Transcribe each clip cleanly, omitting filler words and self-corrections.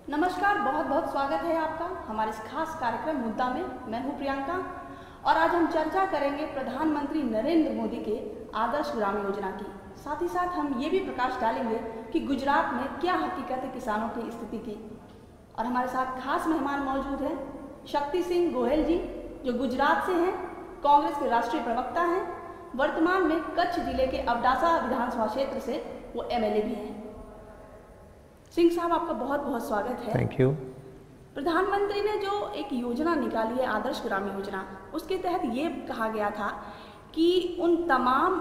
नमस्कार, बहुत बहुत स्वागत है आपका हमारे इस खास कार्यक्रम मुद्दा में। मैं हूं प्रियंका और आज हम चर्चा करेंगे प्रधानमंत्री नरेंद्र मोदी के आदर्श ग्राम योजना की। साथ ही साथ हम ये भी प्रकाश डालेंगे कि गुजरात में क्या हकीकत है किसानों की स्थिति की। और हमारे साथ खास मेहमान मौजूद हैं शक्ति सिंह गोयल जी, जो गुजरात से हैं, कांग्रेस के राष्ट्रीय प्रवक्ता हैं, वर्तमान में कच्छ जिले के अबडासा विधानसभा क्षेत्र से वो एमएलए भी हैं। सिंह साहब, आपका बहुत बहुत स्वागत है। Thank you. प्रधानमंत्री ने जो एक योजना निकाली है आदर्श ग्राम योजना, उसके तहत ये कहा गया था कि उन तमाम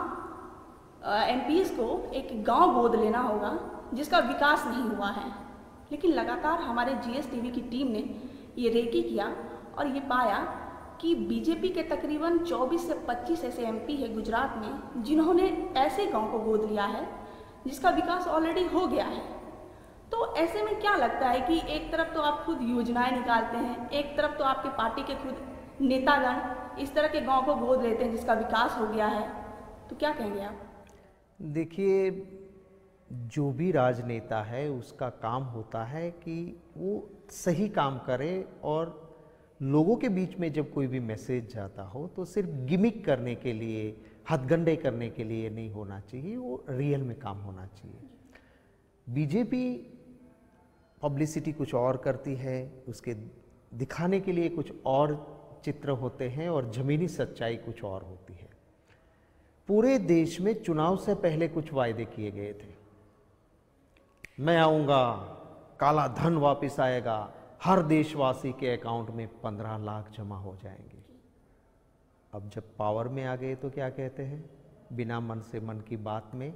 एमपीज को एक गांव गोद लेना होगा जिसका विकास नहीं हुआ है। लेकिन लगातार हमारे जीएसटीवी की टीम ने ये रेकी किया और ये पाया कि बीजेपी के तकरीबन 24 से 25 ऐसे एमपी है गुजरात में जिन्होंने ऐसे गांव को गोद लिया है जिसका विकास ऑलरेडी हो गया है। तो ऐसे में क्या लगता है कि एक तरफ तो आप खुद योजनाएं निकालते हैं, एक तरफ तो आपके पार्टी के खुद नेतागण इस तरह के गांव को गोद लेते हैं जिसका विकास हो गया है, तो क्या कहेंगे आप? देखिए, जो भी राजनेता है उसका काम होता है कि वो सही काम करे और लोगों के बीच में जब कोई भी मैसेज जाता हो तो सिर्फ गिमिक करने के लिए, हथगंडे करने के लिए नहीं होना चाहिए, वो रियल में काम होना चाहिए। बीजेपी पब्लिसिटी कुछ और करती है, उसके दिखाने के लिए कुछ और चित्र होते हैं और ज़मीनी सच्चाई कुछ और होती है। पूरे देश में चुनाव से पहले कुछ वायदे किए गए थे। मैं आऊँगा, काला धन वापस आएगा, हर देशवासी के अकाउंट में 15 लाख जमा हो जाएंगे। अब जब पावर में आ गए तो क्या कहते हैं, बिना मन से मन की बात में,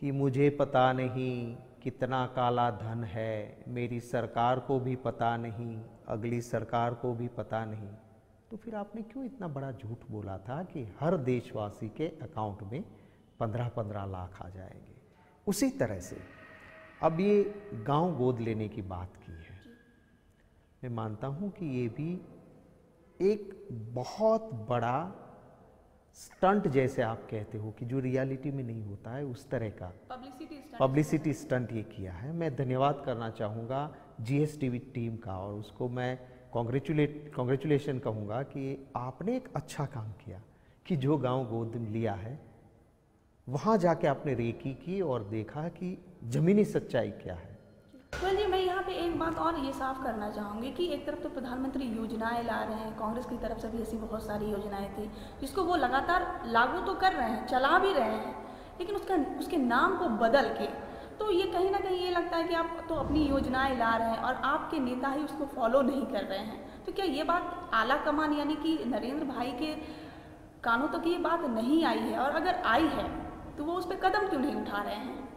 कि मुझे पता नहीं कितना काला धन है, मेरी सरकार को भी पता नहीं, अगली सरकार को भी पता नहीं। तो फिर आपने क्यों इतना बड़ा झूठ बोला था कि हर देशवासी के अकाउंट में 15-15 लाख आ जाएंगे? उसी तरह से अब ये गांव गोद लेने की बात की है। मैं मानता हूं कि ये भी एक बहुत बड़ा स्टंट, जैसे आप कहते हो कि जो रियलिटी में नहीं होता है, उस तरह का पब्लिसिटी स्टंट ये किया है। मैं धन्यवाद करना चाहूँगा जीएसटीवी टीम का और उसको मैं कॉन्ग्रेचुलेशन कहूँगा कि आपने एक अच्छा काम किया कि जो गांव गोद लिया है वहाँ जाके आपने रेकी की और देखा कि ज़मीनी सच्चाई क्या है। जी, मैं यहाँ पे एक बात और ये साफ करना चाहूँगी कि एक तरफ तो प्रधानमंत्री योजनाएं ला रहे हैं, कांग्रेस की तरफ से भी ऐसी बहुत सारी योजनाएं थी जिसको वो लगातार लागू तो कर रहे हैं, चला भी रहे हैं, लेकिन उसके नाम को बदल के, तो ये कहीं ना कहीं ये लगता है कि आप तो अपनी योजनाएं ला रहे हैं और आपके नेता ही उसको फॉलो नहीं कर रहे हैं। तो क्या ये बात आला कमान यानी कि नरेंद्र भाई के कानों तक ये बात नहीं आई है, और अगर आई है तो वो उस पर कदम क्यों नहीं उठा रहे हैं?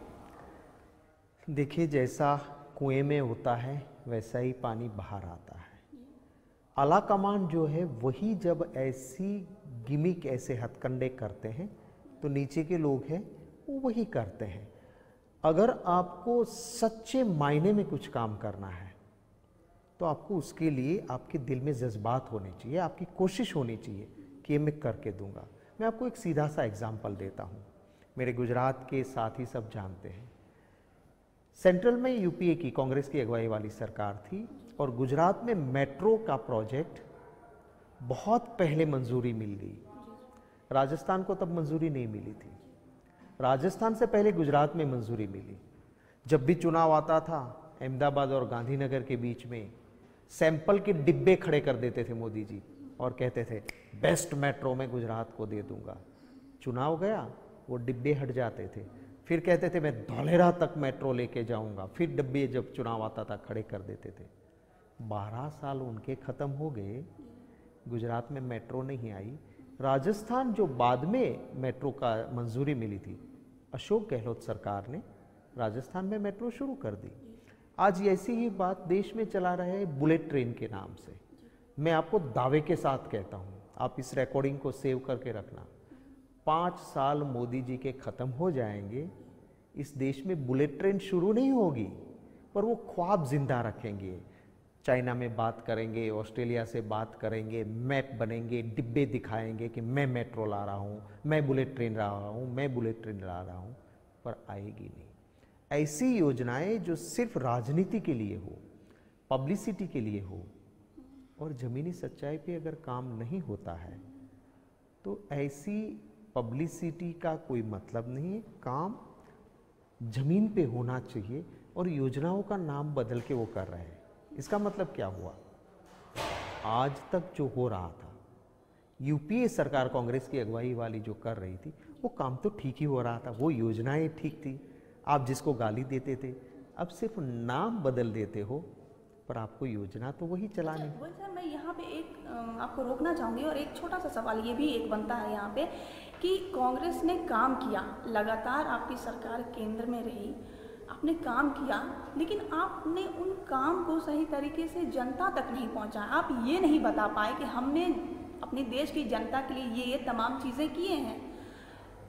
देखिए, जैसा कुएं में होता है वैसा ही पानी बाहर आता है। आला कमान जो है वही जब ऐसी गिमिक, ऐसे हथकंडे करते हैं तो नीचे के लोग हैं वो वही करते हैं। अगर आपको सच्चे मायने में कुछ काम करना है तो आपको उसके लिए आपके दिल में जज्बात होने चाहिए, आपकी कोशिश होनी चाहिए कि ये मैं करके दूंगा। मैं आपको एक सीधा सा एग्जाम्पल देता हूँ। मेरे गुजरात के साथी सब जानते हैं, सेंट्रल में यूपीए की कांग्रेस की अगुवाई वाली सरकार थी और गुजरात में मेट्रो का प्रोजेक्ट बहुत पहले मंजूरी मिल गई। राजस्थान को तब मंजूरी नहीं मिली थी, राजस्थान से पहले गुजरात में मंजूरी मिली। जब भी चुनाव आता था, अहमदाबाद और गांधीनगर के बीच में सैंपल के डिब्बे खड़े कर देते थे मोदी जी और कहते थे बेस्ट मेट्रो मैं गुजरात को दे दूंगा। चुनाव गया, वो डिब्बे हट जाते थे, फिर कहते थे मैं धौलेरा तक मेट्रो लेके जाऊंगा, फिर डिब्बे जब चुनाव आता था खड़े कर देते थे। 12 साल उनके ख़त्म हो गए, गुजरात में मेट्रो नहीं आई। राजस्थान जो बाद में मेट्रो का मंजूरी मिली थी, अशोक गहलोत सरकार ने राजस्थान में मेट्रो शुरू कर दी। आज ऐसी ही बात देश में चला रहे बुलेट ट्रेन के नाम से। मैं आपको दावे के साथ कहता हूँ, आप इस रिकॉर्डिंग को सेव करके रखना, 5 साल मोदी जी के ख़त्म हो जाएंगे, इस देश में बुलेट ट्रेन शुरू नहीं होगी, पर वो ख्वाब जिंदा रखेंगे। चाइना में बात करेंगे, ऑस्ट्रेलिया से बात करेंगे, मैप बनेंगे, डिब्बे दिखाएंगे कि मैं मेट्रो ला रहा हूँ, मैं बुलेट ट्रेन ला रहा हूँ, मैं बुलेट ट्रेन ला रहा हूँ, पर आएगी नहीं। ऐसी योजनाएं जो सिर्फ राजनीति के लिए हो, पब्लिसिटी के लिए हो और ज़मीनी सच्चाई पे अगर काम नहीं होता है तो ऐसी पब्लिसिटी का कोई मतलब नहीं है। काम ज़मीन पे होना चाहिए और योजनाओं का नाम बदल के वो कर रहे हैं। इसका मतलब क्या हुआ? आज तक जो हो रहा था, यूपीए सरकार कांग्रेस की अगुवाई वाली जो कर रही थी, वो काम तो ठीक ही हो रहा था, वो योजनाएं ठीक थी। आप जिसको गाली देते थे, अब सिर्फ नाम बदल देते हो पर आपको योजना तो वही चलानी। सर मैं यहाँ पे एक आपको रोकना चाहूँगी और एक छोटा सा सवाल ये भी एक बनता है यहाँ पे कि कांग्रेस ने काम किया, लगातार आपकी सरकार केंद्र में रही, आपने काम किया, लेकिन आपने उन काम को सही तरीके से जनता तक नहीं पहुँचाया। आप ये नहीं बता पाए कि हमने अपने देश की जनता के लिए ये तमाम चीज़ें किए हैं।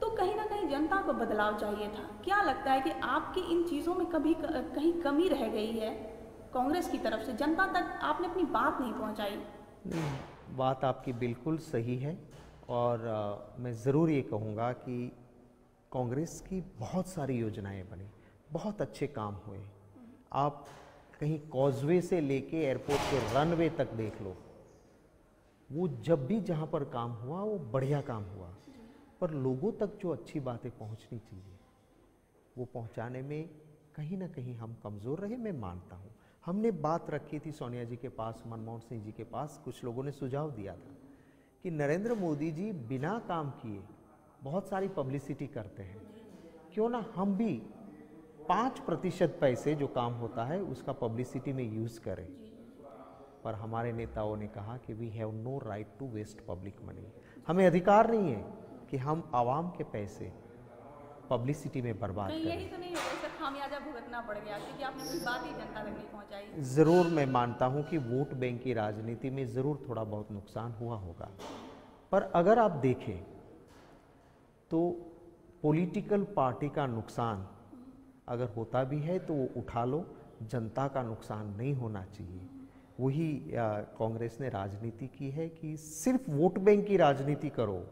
तो कहीं ना कहीं जनता को बदलाव चाहिए था। क्या लगता है कि आपकी इन चीज़ों में कहीं कमी रह गई है कांग्रेस की तरफ से? जनता तक आपने अपनी बात नहीं पहुंचाई। नहीं, बात आपकी बिल्कुल सही है और मैं ज़रूर ये कहूँगा कि कांग्रेस की बहुत सारी योजनाएं बनी, बहुत अच्छे काम हुए। आप कहीं कॉजवे से लेके एयरपोर्ट के रनवे तक देख लो, वो जब भी जहाँ पर काम हुआ वो बढ़िया काम हुआ, पर लोगों तक जो अच्छी बातें पहुँचनी चाहिए वो पहुँचाने में कहीं ना कहीं हम कमज़ोर रहे। मैं मानता हूँ, हमने बात रखी थी सोनिया जी के पास, मनमोहन सिंह जी के पास, कुछ लोगों ने सुझाव दिया था कि नरेंद्र मोदी जी बिना काम किए बहुत सारी पब्लिसिटी करते हैं, क्यों ना हम भी 5% पैसे जो काम होता है उसका पब्लिसिटी में यूज़ करें। पर हमारे नेताओं ने कहा कि we have no right to waste public money. हमें अधिकार नहीं है कि हम आवाम के पैसे पब्लिसिटी में बर्बाद करें। यही तो नहीं हो गया, खामियाजा भुगतना पड़ गया क्योंकि आपने अपनी बात ही जनता तक नहीं पहुंचाई। ज़रूर मैं मानता हूं कि वोट बैंक की राजनीति में ज़रूर थोड़ा बहुत नुकसान हुआ होगा, पर अगर आप देखें तो पॉलिटिकल पार्टी का नुकसान अगर होता भी है तो वो उठा लो, जनता का नुकसान नहीं होना चाहिए। वही कांग्रेस ने राजनीति की है कि सिर्फ वोट बैंक की राजनीति करो,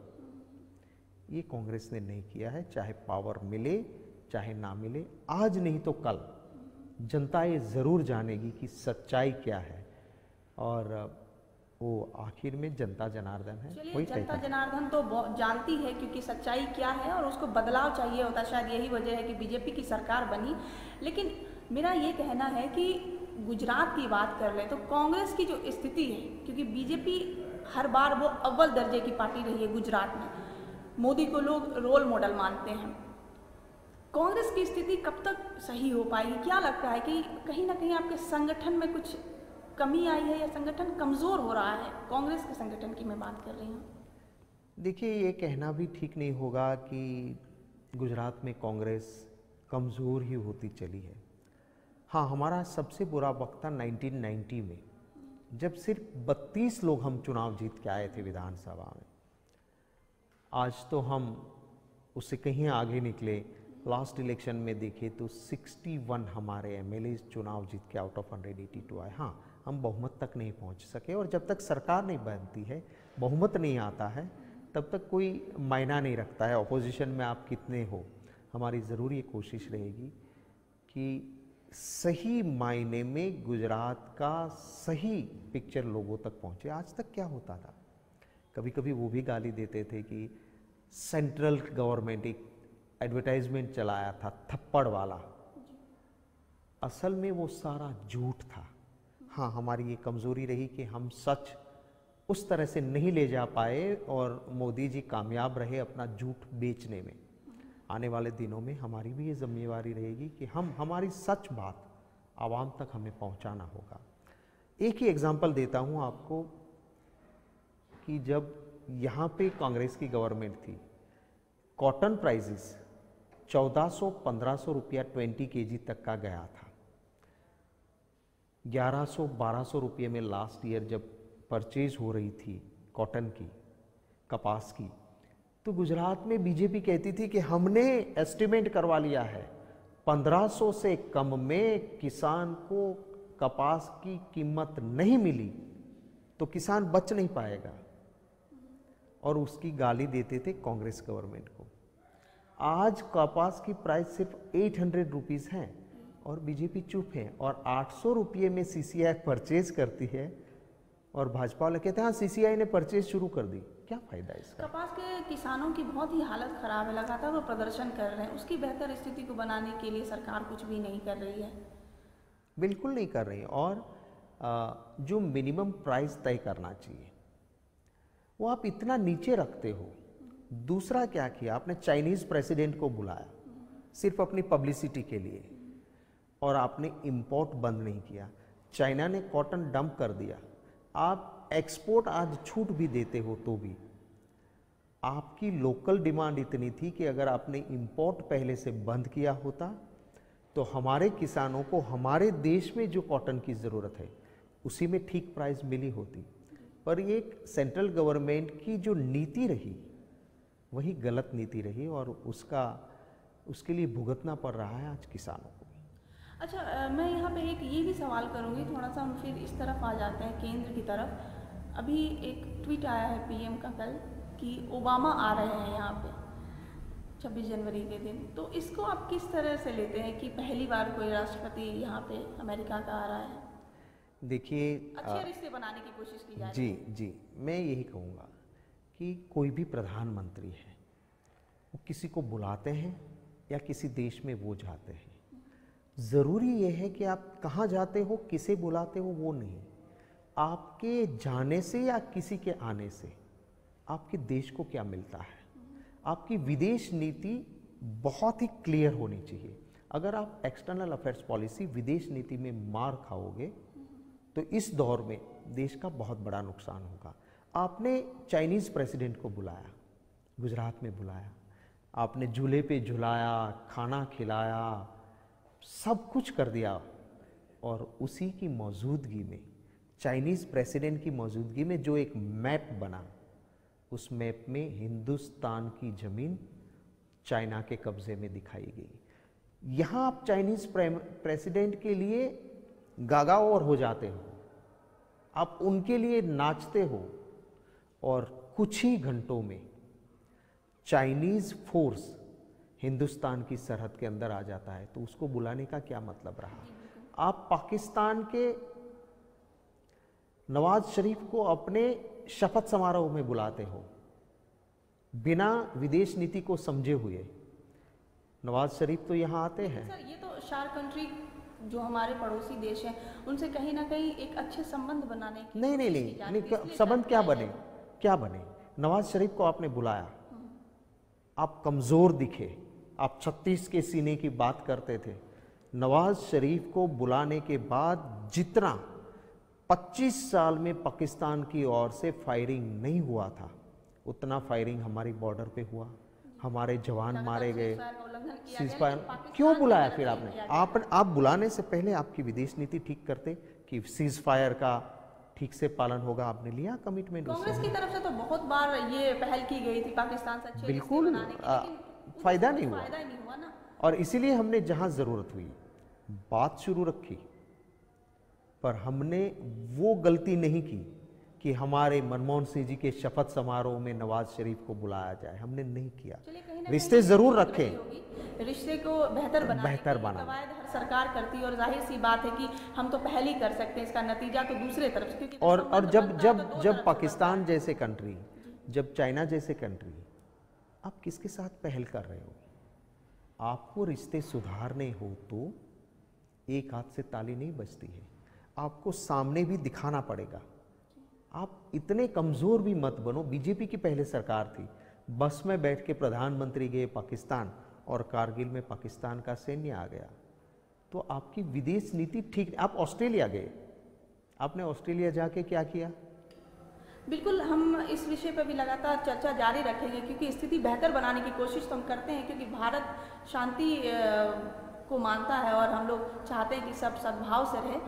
ये कांग्रेस ने नहीं किया है। चाहे पावर मिले चाहे ना मिले, आज नहीं तो कल जनता ये ज़रूर जानेगी कि सच्चाई क्या है और वो आखिर में जनता जनार्दन है। चलिए, जनता जनार्दन तो जानती है क्योंकि सच्चाई क्या है और उसको बदलाव चाहिए होता, शायद यही वजह है कि बीजेपी की सरकार बनी। लेकिन मेरा ये कहना है कि गुजरात की बात कर ले तो कांग्रेस की जो स्थिति है, क्योंकि बीजेपी हर बार वो अव्वल दर्जे की पार्टी रही है गुजरात में, मोदी को लोग रोल मॉडल मानते हैं। कांग्रेस की स्थिति कब तक सही हो पाएगी? क्या लगता है कि कहीं ना कहीं आपके संगठन में कुछ कमी आई है या संगठन कमज़ोर हो रहा है? कांग्रेस के संगठन की मैं बात कर रही हूँ। देखिए, ये कहना भी ठीक नहीं होगा कि गुजरात में कांग्रेस कमज़ोर ही होती चली है। हाँ, हमारा सबसे बुरा वक्त था 1990 में, जब सिर्फ 32 लोग हम चुनाव जीत के आए थे विधानसभा में। आज तो हम उससे कहीं आगे निकले। लास्ट इलेक्शन में देखे तो 61 हमारे एमएलए चुनाव जीत के आउट ऑफ 182 आए। हाँ, हम बहुमत तक नहीं पहुंच सके और जब तक सरकार नहीं बनती है, बहुमत नहीं आता है, तब तक कोई मायना नहीं रखता है ऑपोजिशन में आप कितने हो। हमारी ज़रूर ये कोशिश रहेगी कि सही मायने में गुजरात का सही पिक्चर लोगों तक पहुँचे। आज तक क्या होता था, कभी कभी वो भी गाली देते थे कि सेंट्रल गवर्नमेंट एक एडवर्टाइजमेंट चलाया था थप्पड़ वाला, असल में वो सारा झूठ था। हाँ, हमारी ये कमज़ोरी रही कि हम सच उस तरह से नहीं ले जा पाए और मोदी जी कामयाब रहे अपना झूठ बेचने में। आने वाले दिनों में हमारी भी ये जिम्मेवारी रहेगी कि हम हमारी सच बात आवाम तक हमें पहुंचाना होगा। एक ही एग्जांपल देता हूं आपको कि जब यहाँ पे कांग्रेस की गवर्नमेंट थी, कॉटन प्राइसेस 1400-1500 रुपया 20 kg तक का गया था। 1100-1200 रुपये में लास्ट ईयर जब परचेज हो रही थी कॉटन की, कपास की, तो गुजरात में बीजेपी कहती थी कि हमने एस्टिमेट करवा लिया है 1500 से कम में किसान को कपास की कीमत नहीं मिली तो किसान बच नहीं पाएगा, और उसकी गाली देते थे कांग्रेस गवर्नमेंट को। आज कपास की प्राइस सिर्फ 800 रुपीज़ है और बीजेपी चुप है, और 800 रुपये में सीसीआई परचेज करती है और भाजपा वाले कहते हैं हाँ सीसीआई ने परचेज शुरू कर दी। क्या फायदा इसका? कपास के किसानों की बहुत ही हालत खराब है, लगातार वो प्रदर्शन कर रहे हैं। उसकी बेहतर स्थिति को बनाने के लिए सरकार कुछ भी नहीं कर रही है। बिल्कुल नहीं कर रही। और जो मिनिमम प्राइस तय करना चाहिए वो आप इतना नीचे रखते हो। दूसरा क्या किया आपने, चाइनीज़ प्रेसिडेंट को बुलाया सिर्फ अपनी पब्लिसिटी के लिए, और आपने इंपोर्ट बंद नहीं किया। चाइना ने कॉटन डंप कर दिया, आप एक्सपोर्ट आज छूट भी देते हो तो भी आपकी लोकल डिमांड इतनी थी कि अगर आपने इंपोर्ट पहले से बंद किया होता तो हमारे किसानों को हमारे देश में जो कॉटन की ज़रूरत है उसी में ठीक प्राइस मिली होती। पर ये एक सेंट्रल गवर्नमेंट की जो नीति रही वही गलत नीति रही, और उसके लिए भुगतना पड़ रहा है आज किसानों को। अच्छा, मैं यहाँ पे एक ये भी सवाल करूँगी, थोड़ा सा हम फिर इस तरफ आ जाते हैं केंद्र की तरफ। अभी एक ट्वीट आया है पीएम का कल कि ओबामा आ रहे हैं यहाँ पे 26 जनवरी के दिन, तो इसको आप किस तरह से लेते हैं कि पहली बार कोई राष्ट्रपति यहाँ पे अमेरिका का आ रहा है? देखिए, अच्छे रिश्ते बनाने की कोशिश की जा रही जी है। जी, मैं यही कहूँगा कि कोई भी प्रधानमंत्री है वो किसी को बुलाते हैं या किसी देश में वो जाते हैं, ज़रूरी ये है कि आप कहाँ जाते हो, किसे बुलाते हो वो नहीं, आपके जाने से या किसी के आने से आपके देश को क्या मिलता है। आपकी विदेश नीति बहुत ही क्लियर होनी चाहिए। अगर आप एक्सटर्नल अफेयर्स पॉलिसी, विदेश नीति में मार खाओगे तो इस दौर में देश का बहुत बड़ा नुकसान होगा। आपने चाइनीज़ प्रेसिडेंट को बुलाया, गुजरात में बुलाया, आपने झूले पे झुलाया, खाना खिलाया, सब कुछ कर दिया, और उसी की मौजूदगी में, चाइनीज़ प्रेसिडेंट की मौजूदगी में जो एक मैप बना, उस मैप में हिंदुस्तान की ज़मीन चाइना के कब्ज़े में दिखाई गई। यहाँ आप चाइनीज़ प्रेसिडेंट के लिए गागा और हो जाते हो, आप उनके लिए नाचते हो, और कुछ ही घंटों में चाइनीज़ फोर्स हिंदुस्तान की सरहद के अंदर आ जाता है, तो उसको बुलाने का क्या मतलब रहा? आप पाकिस्तान के नवाज शरीफ को अपने शपथ समारोह में बुलाते हो बिना विदेश नीति को समझे हुए। नवाज शरीफ तो यहाँ आते हैं। सर, ये तो शार कंट्री जो हमारे पड़ोसी देश हैं उनसे कहीं ना कहीं एक अच्छे संबंध बनाने की नहीं, संबंध क्या बने? नवाज शरीफ को आपने बुलाया, आप कमज़ोर दिखे, आप 36 के सीने की बात करते थे। नवाज शरीफ को बुलाने के बाद जितना 25 साल में पाकिस्तान की ओर से फायरिंग नहीं हुआ था, उतना फायरिंग हमारी बॉर्डर पे हुआ, हमारे जवान मारे गए। सीज़फायर क्यों बुलाया फिर आपने? आप बुलाने से पहले आपकी विदेश नीति ठीक करते कि सीज़फायर का ठीक से पालन होगा। आपने लिया कमिटमेंट। कांग्रेस की तरफ से तो बहुत बार ये पहल की गई थी पाकिस्तान से अच्छे रिश्ते बनाने की, लेकिन फायदा नहीं हुआ ना। और इसीलिए हमने जहां जरूरत हुई बात शुरू रखी, पर हमने वो गलती नहीं की कि हमारे मनमोहन सिंह जी के शपथ समारोह में नवाज शरीफ को बुलाया जाए। हमने नहीं किया। रिश्ते जरूर रखे, रिश्ते को बेहतर बनाना हर सरकार करती है, और जाहिर सी बात है कि हम तो पहले ही कर सकते हैं, इसका नतीजा तो दूसरे तरफ से, क्योंकि और जब पाकिस्तान जैसे कंट्री, जब चाइना जैसे कंट्री, आप किसके साथ पहल कर रहे हो? आपको रिश्ते सुधारने हो तो एक हाथ से ताली नहीं बजती है, आपको सामने भी दिखाना पड़ेगा। आप इतने कमज़ोर भी मत बनो। बीजेपी की पहले सरकार थी, बस में बैठ के प्रधानमंत्री गए पाकिस्तान और कारगिल में पाकिस्तान का सैन्य आ गया, तो आपकी विदेश नीति ठीक। आप ऑस्ट्रेलिया गए, आपने ऑस्ट्रेलिया जाके क्या किया? बिल्कुल, हम इस विषय पर भी लगातार चर्चा जारी रखेंगे, क्योंकि स्थिति बेहतर बनाने की कोशिश तो हम करते हैं, क्योंकि भारत शांति को मानता है और हम लोग चाहते हैं कि सब सद्भाव से रहे।